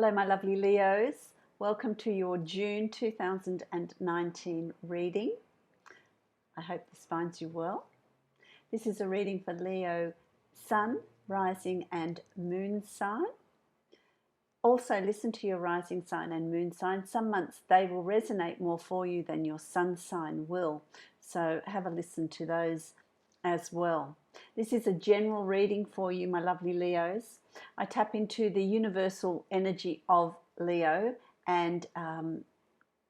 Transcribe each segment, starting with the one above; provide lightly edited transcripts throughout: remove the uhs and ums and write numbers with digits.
Hello, my lovely Leos. Welcome to your June 2019 reading. I hope this finds you well. This is a reading for Leo Sun, Rising and Moon sign. Also, listen to your rising sign and moon sign. Some months they will resonate more for you than your sun sign will. So have a listen to those as well. This is a general reading for you, my lovely Leos. I tap into the universal energy of Leo and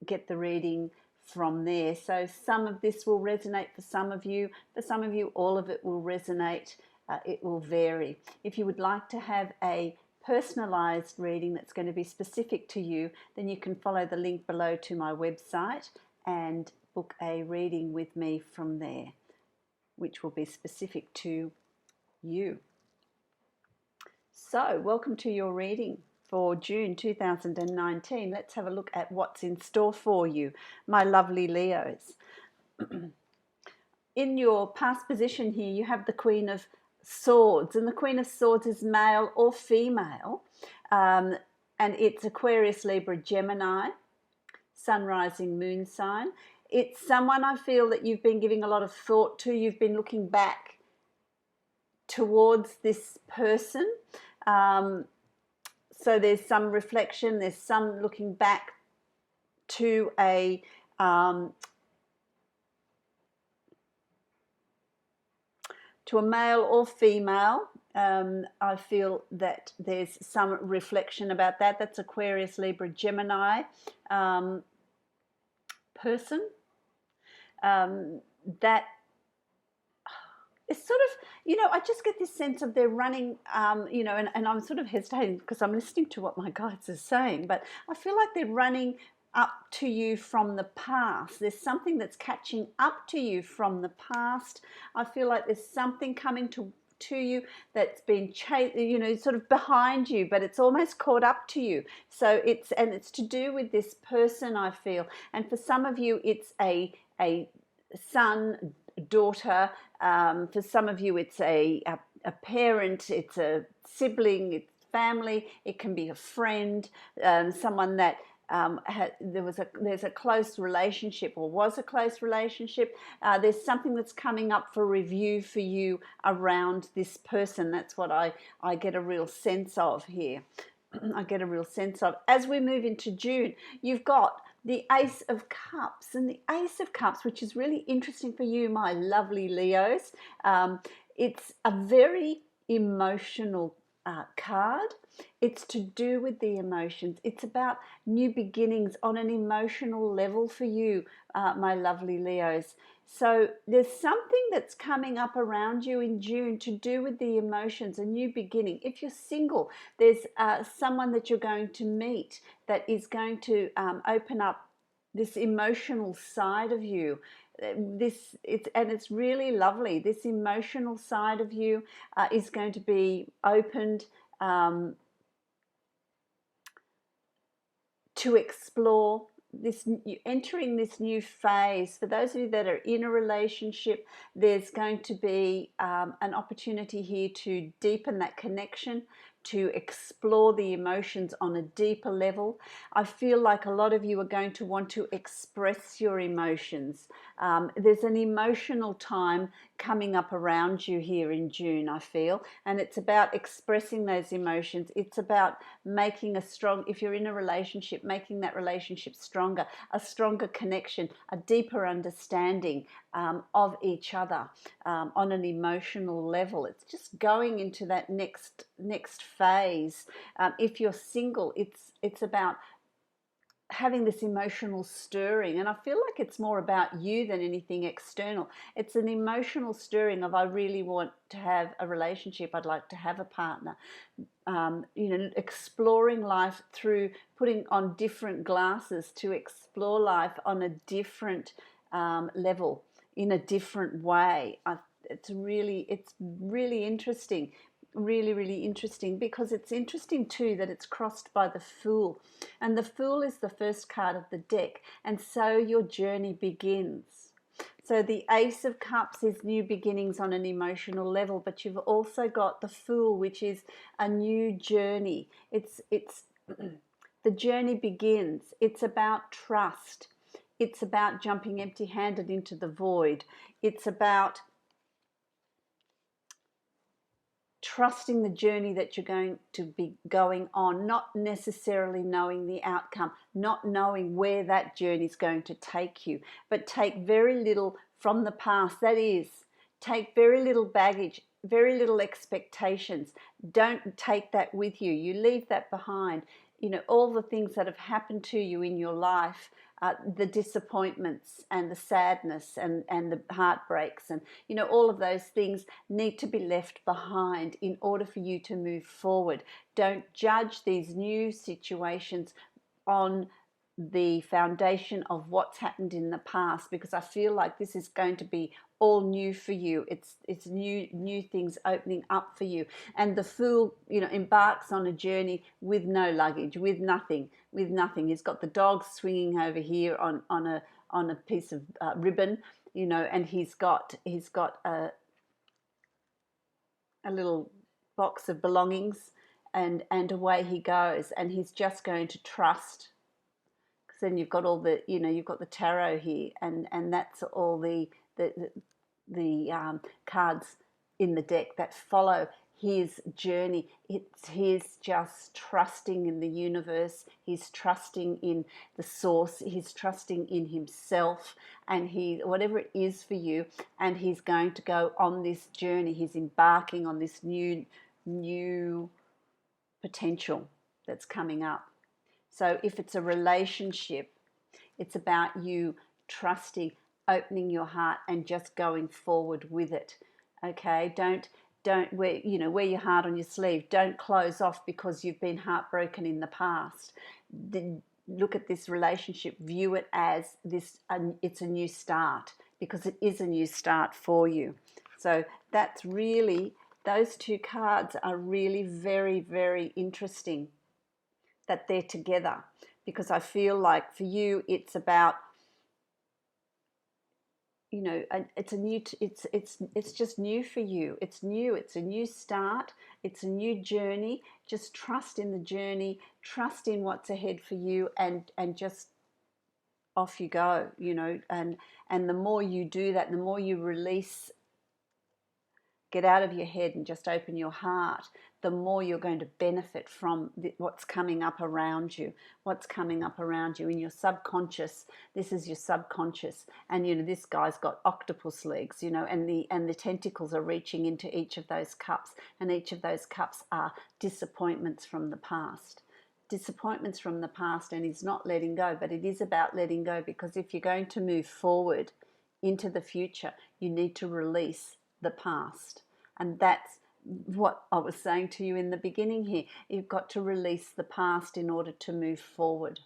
get the reading from there. So some of this will resonate for some of you. For some of you, all of it will resonate. It will vary. If you would like to have a personalized reading that's going to be specific to you, then you can follow the link below to my website and book a reading with me from there, which will be specific to you. So, welcome to your reading for June 2019. Let's have a look at what's in store for you, my lovely Leos. In your past position here, you have the Queen of Swords, and the Queen of Swords is male or female, and it's Aquarius, Libra, Gemini, sun, rising, moon sign. It's someone I feel that you've been giving a lot of thought to. You've been looking back towards this person. So there's some reflection, there's some looking back to a male or female. I feel that there's some reflection about that. That's Aquarius, Libra, Gemini person. That it's sort of, I just get this sense of they're running, and I'm sort of hesitating because I'm listening to what my guides are saying, but I feel like they're running up to you from the past. There's something that's catching up to you from the past. I feel like there's something coming to you that's been sort of behind you, but it's almost caught up to you. So it's to do with this person, I feel. And for some of you, it's a son, daughter. For some of you, it's a parent, it's a sibling, it's family. It can be a friend, someone that there's a close relationship or was a close relationship. There's something that's coming up for review for you around this person. That's what I get a real sense of here. I get a real sense of. As we move into June, you've got the Ace of Cups, and the Ace of Cups, which is really interesting for you, my lovely Leos. It's a very emotional card. It's to do with the emotions. It's about new beginnings on an emotional level for you, my lovely Leos. So there's something that's coming up around you in June to do with the emotions, a new beginning. If you're single, there's someone that you're going to meet that is going to open up this emotional side of you. It's really lovely. This emotional side of you is going to be opened to explore this, entering this new phase. For those of you that are in a relationship, there's going to be an opportunity here to deepen that connection, to explore the emotions on a deeper level. I feel like a lot of you are going to want to express your emotions. There's an emotional time coming up around you here in June, I feel, and it's about expressing those emotions. It's about making if you're in a relationship, making that relationship stronger, a stronger connection, a deeper understanding of each other on an emotional level. It's just going into that next phase. If you're single, it's about having this emotional stirring, and I feel like it's more about you than anything external. It's an emotional stirring of, I really want to have a relationship, I'd like to have a partner. Exploring life through putting on different glasses, to explore life on a different level, in a different way. It's really interesting. Really interesting, because it's interesting too that it's crossed by the Fool, and the Fool is the first card of the deck, and so your journey begins. So the Ace of Cups is new beginnings on an emotional level, but you've also got the Fool, which is a new journey. It's The journey begins. It's about trust. It's about jumping empty-handed into the void. It's about trusting the journey that you're going to be going on, not necessarily knowing the outcome, not knowing where that journey is going to take you, but take very little from the past. That is, take very little baggage, very little expectations. Don't take that with you. You leave that behind. You know, all the things that have happened to you in your life, the disappointments and the sadness and the heartbreaks, and you know, all of those things need to be left behind in order for you to move forward. Don't judge these new situations on the foundation of what's happened in the past, because I feel like this is going to be all new for you. It's new things opening up for you. And the fool, you know, embarks on a journey with no luggage, with nothing. He's got the dog swinging over here on a piece of ribbon, you know, and he's got a little box of belongings, and away he goes, and he's just going to trust. Then you've got all the, you know, you've got the tarot here, and that's all the cards in the deck that follow his journey. It's his just trusting in the universe. He's trusting in the source. He's trusting in himself, and he, whatever it is for you, and he's going to go on this journey. He's embarking on this new potential that's coming up. So if it's a relationship, it's about you trusting, opening your heart, and just going forward with it. Okay, don't wear your heart on your sleeve. Don't close off because you've been heartbroken in the past. Look at this relationship, view it as this. It's a new start, because it is a new start for you. So that's really, those two cards are really very, very interesting that they're together, because I feel like for you it's about, you know, it's just new for you. It's new. It's a new start. It's a new journey. Just trust in the journey. Trust in what's ahead for you, and just off you go. You know, and the more you do that, the more you release. Get out of your head and just open your heart, the more you're going to benefit from what's coming up around you. What's coming up around you in your subconscious. This is your subconscious, and you know, this guy's got octopus legs, you know, and the tentacles are reaching into each of those cups, and each of those cups are disappointments from the past. Disappointments from the past, and he's not letting go, but it is about letting go, because if you're going to move forward into the future, you need to release the past. And that's what I was saying to you in the beginning here. You've got to release the past in order to move forward.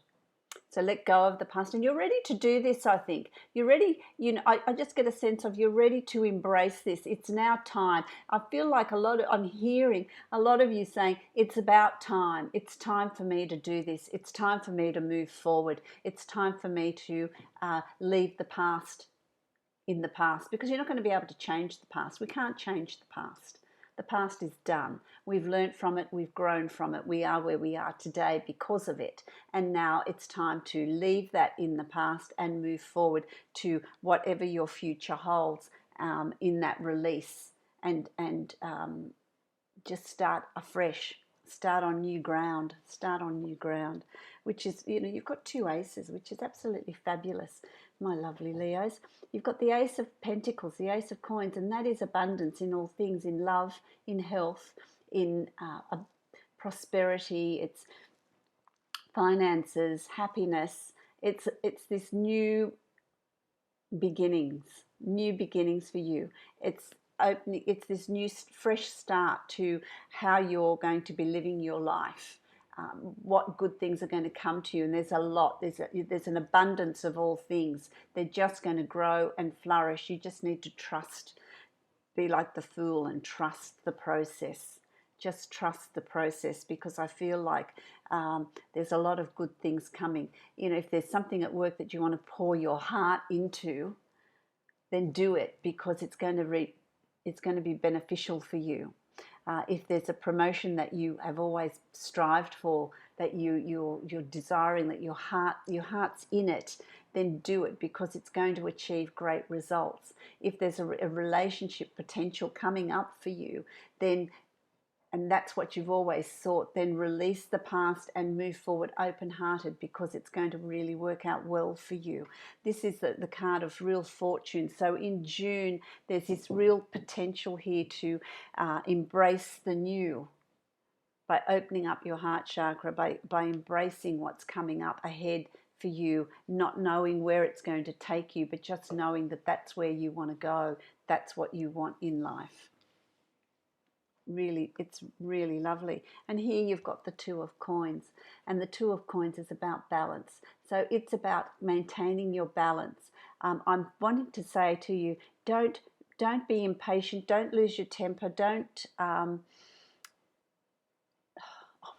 So let go of the past, and you're ready to do this. I think you're ready. You know, I just get a sense of you're ready to embrace this. It's now time. I feel like I'm hearing a lot of you saying it's about time. It's time for me to do this. It's time for me to move forward. It's time for me to leave the past in the past, because you're not going to be able to change the past. We can't change the past. The past is done. We've learnt from it. We've grown from it. We are where we are today because of it. And now it's time to leave that in the past and move forward to whatever your future holds, in that release, and just start afresh. Start on new ground. Start on new ground, which is, you know, you've got two aces, which is absolutely fabulous, my lovely Leos. You've got the Ace of Pentacles, the Ace of Coins, and that is abundance in all things, in love, in health, in prosperity. It's finances, happiness. It's this new beginnings for you. It's opening. It's this new fresh start to how you're going to be living your life. What good things are going to come to you, and there's a lot. There's an abundance of all things. They're just going to grow and flourish. You just need to trust. Be like the fool and trust the process. Just trust the process, because I feel like there's a lot of good things coming. You know, if there's something at work that you want to pour your heart into, then do it, because it's going to be beneficial for you. if there's a promotion that you have always strived for, that you're desiring, that your heart's in it, then do it, because it's going to achieve great results. If there's a relationship potential coming up for you, then, and that's what you've always sought, then release the past and move forward open-hearted, because it's going to really work out well for you. This is the card of real fortune. So in June, there's this real potential here to embrace the new, by opening up your heart chakra, by embracing what's coming up ahead for you, not knowing where it's going to take you, but just knowing that that's where you want to go. That's what you want in life. Really, it's really lovely. And here you've got the Two of Coins, and the Two of Coins is about balance. So it's about maintaining your balance. I'm wanting to say to you, don't be impatient, don't lose your temper, don't I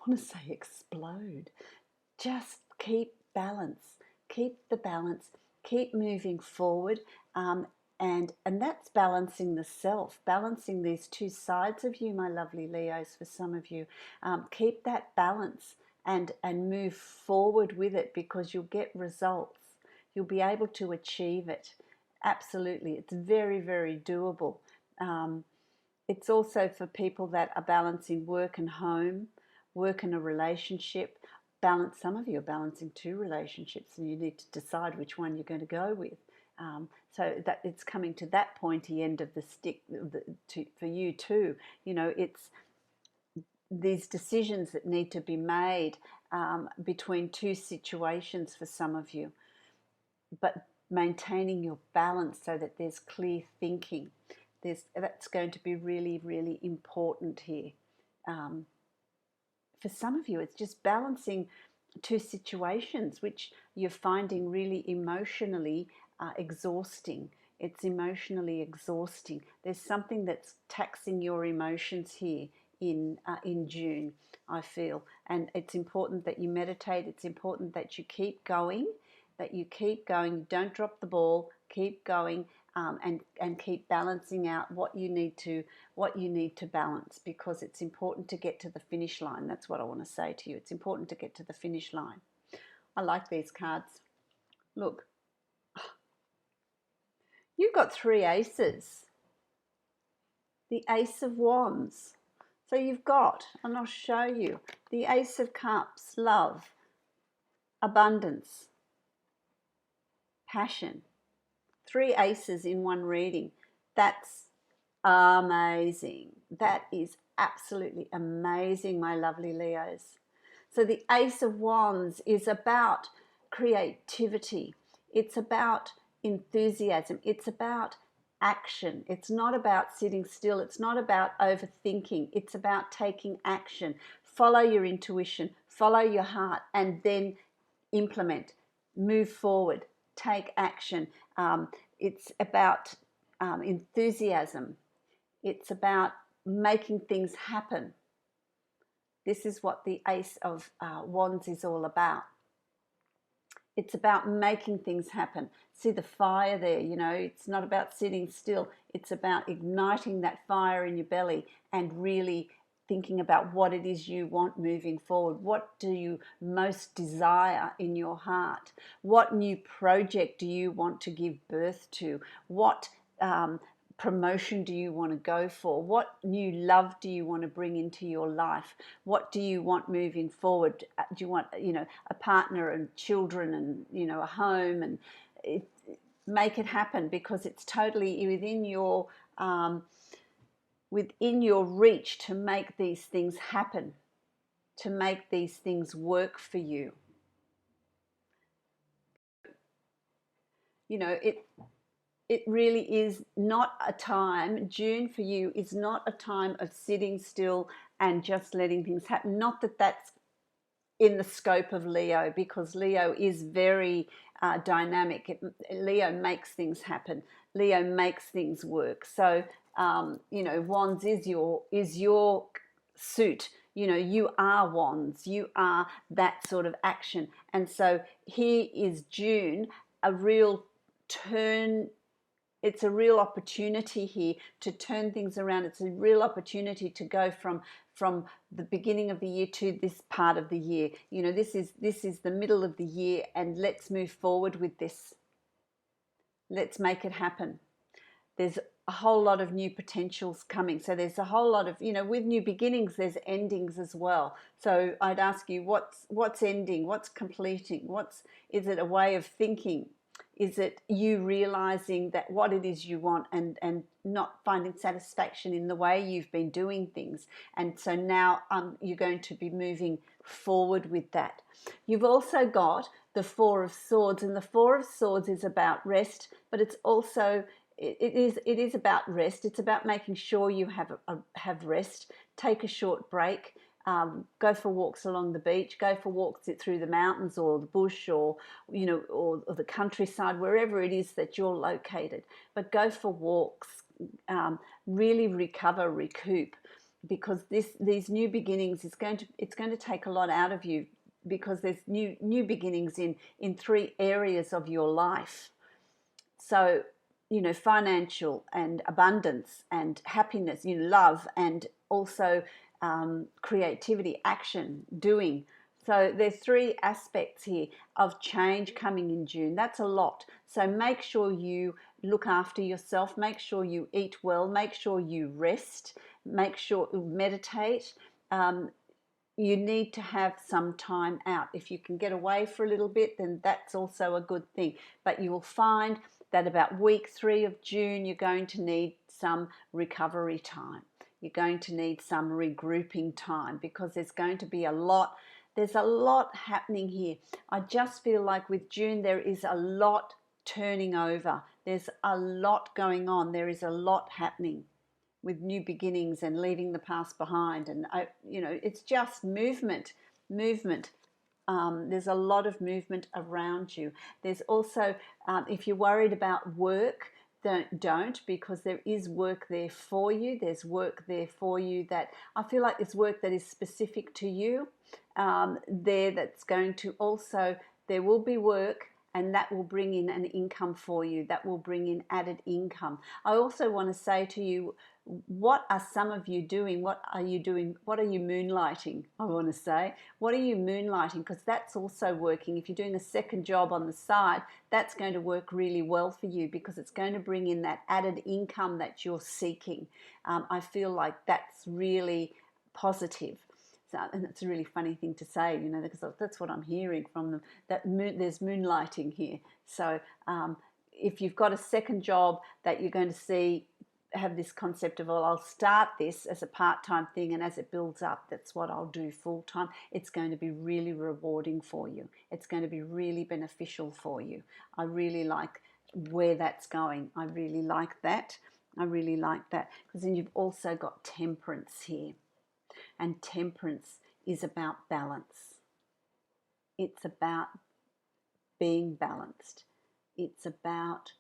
want to say explode. Just keep balance. Keep the balance. Keep moving forward. And that's balancing the self, balancing these two sides of you, my lovely Leos, for some of you. Keep that balance and move forward with it, because you'll get results. You'll be able to achieve it. Absolutely. It's very, very doable. It's also for people that are balancing work and home, work and a relationship. Balance. Some of you are balancing two relationships, and you need to decide which one you're going to go with. So that it's coming to that pointy end of the stick for you too. You know, it's these decisions that need to be made between two situations for some of you, but maintaining your balance so that there's clear thinking. That's going to be really, really important here. For some of you, it's just balancing two situations which you're finding really emotionally exhausting. It's emotionally exhausting. There's something that's taxing your emotions here in June, I feel. And it's important that you meditate. It's important that you keep going, Don't drop the ball. Keep going. And keep balancing out what you need to balance, because it's important to get to the finish line. That's what I want to say to you. It's important to get to the finish line. I like these cards. Look, you've got three aces. The Ace of Wands. So you've got, and I'll show you, the Ace of Cups, love, abundance, passion. Three aces in one reading. That's amazing. That is absolutely amazing, my lovely Leos. So the Ace of Wands is about creativity. It's about enthusiasm. It's about action. It's not about sitting still. It's not about overthinking. It's about taking action. Follow your intuition, follow your heart, and then implement, move forward, take action. It's about enthusiasm. It's about making things happen. This is what the Ace of Wands is all about. It's about making things happen. See the fire there, you know, it's not about sitting still. It's about igniting that fire in your belly and really thinking about what it is you want moving forward. What do you most desire in your heart? What new project do you want to give birth to? What promotion do you want to go for? What new love do you want to bring into your life? What do you want moving forward? Do you want, you know, a partner and children and, you know, a home? And make it happen, because it's totally within your reach to make these things happen, to make these things work for you. You know, it really is not a time, June for you is not a time of sitting still and just letting things happen. Not that that's in the scope of Leo, because Leo is very dynamic. Leo makes things happen. Leo makes things work. So, you know, Wands is your suit. You know, you are Wands. You are that sort of action. And so here is June, a real turn it's a real opportunity here to turn things around. It's a real opportunity to go from the beginning of the year to this part of the year. You know, this is the middle of the year, and let's move forward with this. Let's make it happen. There's a whole lot of new potentials coming. So there's a whole lot of, you know, with new beginnings, there's endings as well. So I'd ask you, what's ending? What's completing? Is it a way of thinking? Is it you realizing that what it is you want and not finding satisfaction in the way you've been doing things? And so now you're going to be moving forward with that. You've also got the Four of Swords, and the Four of Swords is about rest, but it's also it is about rest. It's about making sure you have rest. Take a short break. Go for walks along the beach. Go for walks through the mountains or the bush, or you know, or the countryside, wherever it is that you're located. But go for walks. Really recover, recoup, because these new beginnings it's going to take a lot out of you, because there's new beginnings in 3 areas of your life. So, you know, financial and abundance and happiness, you know, love, and also creativity, action, doing. So there's 3 aspects here of change coming in June. That's a lot. So make sure you look after yourself. Make sure you eat well. Make sure you rest. Make sure you meditate. You need to have some time out. If you can get away for a little bit, then that's also a good thing. But you will find that about week 3 of June, you're going to need some recovery time. You're going to need some regrouping time, because there's going to be there's a lot happening here. I just feel like with June, there is a lot turning over. There's a lot going on. There is a lot happening with new beginnings and leaving the past behind. And, you know, it's just movement. There's a lot of movement around you. There's also, if you're worried about work, don't, because there is work there for you. There's work there for you that I feel like it's work that is specific to you. That's going to also, there will be work, and that will bring in an income for you. That will bring in added income. I also want to say to you, what are some of you doing? What are you doing? What are you moonlighting? I want to say, what are you moonlighting? Because that's also working. If you're doing a second job on the side, that's going to work really well for you, because it's going to bring in that added income that you're seeking. I feel like that's really positive. So, and it's a really funny thing to say, you know, because that's what I'm hearing from them, that there's moonlighting here. So if you've got a second job that you're going to have this concept of, well, I'll start this as a part-time thing, and as it builds up, that's what I'll do full-time. It's going to be really rewarding for you. It's going to be really beneficial for you. I really like where that's going. I really like that. I really like that, because then you've also got temperance here. And temperance is about balance. It's about being balanced. It's about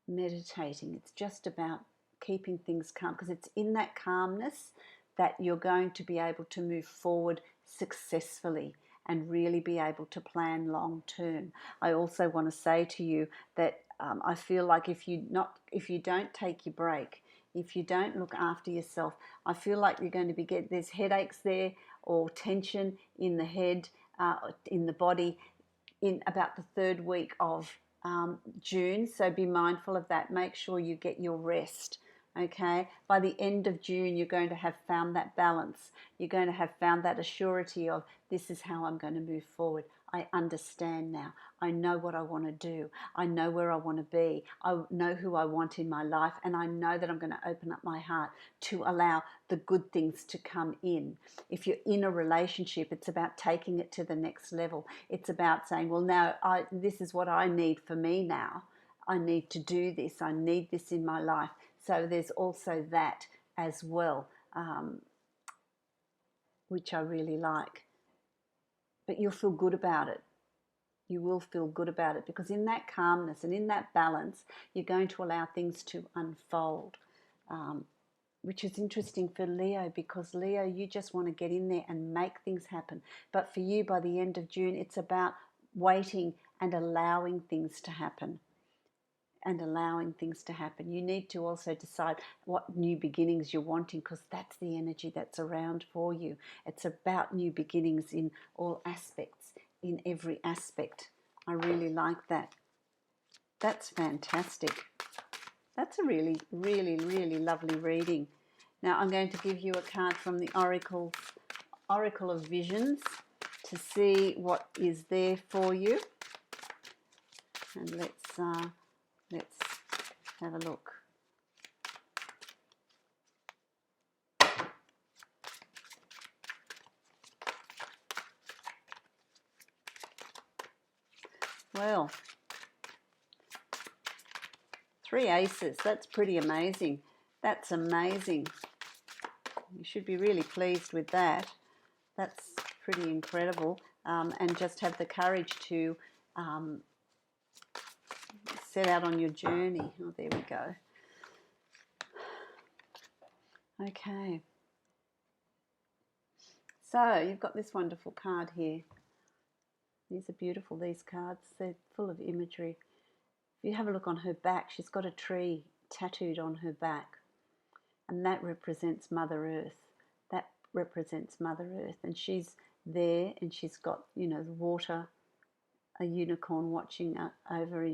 meditating. It's just about keeping things calm, because it's in that calmness that you're going to be able to move forward successfully and really be able to plan long term. I also want to say to you that I feel like if you don't take your break, if you don't look after yourself, I feel like you're going to be there's headaches there, or tension in the head, in the body, in about the 3rd week of June. So be mindful of that. Make sure you get your rest. Okay, by the end of June, you're going to have found that balance. You're going to have found that assurity of, this is how I'm going to move forward. I understand now. I know what I want to do. I know where I want to be. I know who I want in my life, and I know that I'm going to open up my heart to allow the good things to come in. If you're in a relationship, it's about taking it to the next level. It's about saying, well, now this is what I need for me now. I need to do this. I need this in my life. So there's also that as well, which I really like. But you'll feel good about it. You will feel good about it, because in that calmness and in that balance, you're going to allow things to unfold, which is interesting for Leo, because Leo, you just want to get in there and make things happen. But for you, by the end of June, it's about waiting and allowing things to happen. and allowing things to happen. You need to also decide what new beginnings you're wanting, because that's the energy that's around for you. It's about new beginnings in all aspects, in every aspect. I really like that. That's fantastic. That's a really, really, really lovely reading. Now I'm going to give you a card from the Oracle of Visions to see what is there for you. And let's have a look. Well, 3 aces. That's pretty amazing. That's amazing. You should be really pleased with that. That's pretty incredible. And just have the courage to set out on your journey. Oh, there we go. Okay. So you've got this wonderful card here. These are beautiful, these cards. They're full of imagery. If you have a look on her back, she's got a tree tattooed on her back. And that represents Mother Earth. That represents Mother Earth. And she's there, and she's got, you know, the water, a unicorn watching over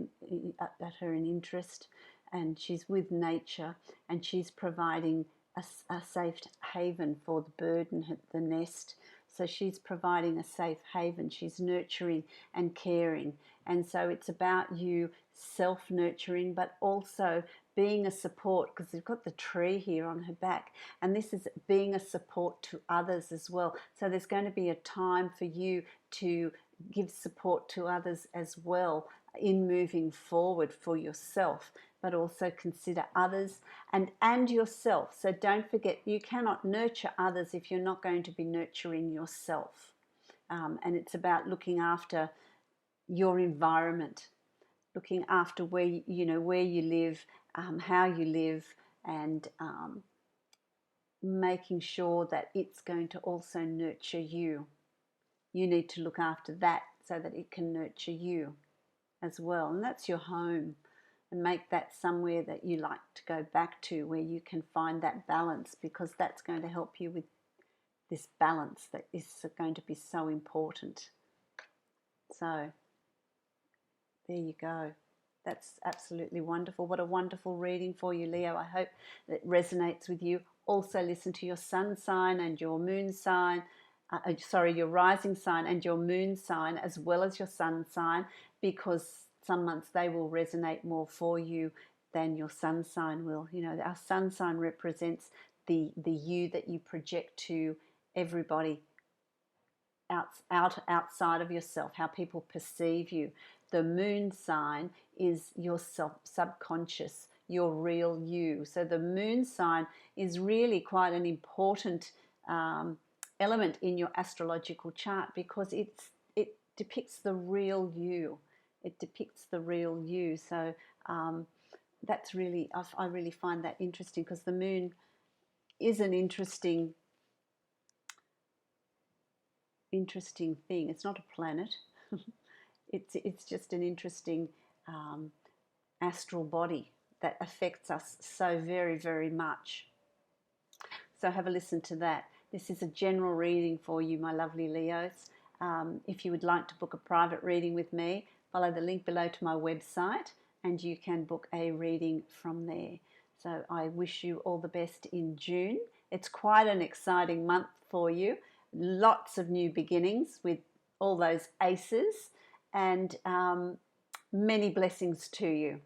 at her in interest. And she's with nature, and she's providing a safe haven for the bird and the nest. So she's providing a safe haven. She's nurturing and caring. And so it's about you self-nurturing, but also being a support, because you've got the tree here on her back. And this is being a support to others as well. So there's going to be a time for you to give support to others as well in moving forward for yourself, but also consider others and yourself. So don't forget, you cannot nurture others if you're not going to be nurturing yourself. And it's about looking after your environment, looking after where you live, how you live, and making sure that it's going to also nurture you. You need to look after that so that it can nurture you as well. And that's your home. And make that somewhere that you like to go back to, where you can find that balance, because that's going to help you with this balance that is going to be so important. So there you go. That's absolutely wonderful. What a wonderful reading for you, Leo. I hope it resonates with you. Also listen to your sun sign and your moon sign. Your rising sign and your moon sign, as well as your sun sign, because some months they will resonate more for you than your sun sign will. You know, our sun sign represents the you that you project to everybody outside of yourself, how people perceive you. The moon sign is your subconscious, your real you. So the moon sign is really quite an important element in your astrological chart, because it depicts the real you. It depicts the real you. So that's really, I really find that interesting, because the moon is an interesting thing. It's not a planet. It's just an interesting astral body that affects us so very, very much. So have a listen to that. This is a general reading for you, my lovely Leos. If you would like to book a private reading with me, follow the link below to my website, and you can book a reading from there. So I wish you all the best in June. It's quite an exciting month for you. Lots of new beginnings with all those aces, and many blessings to you.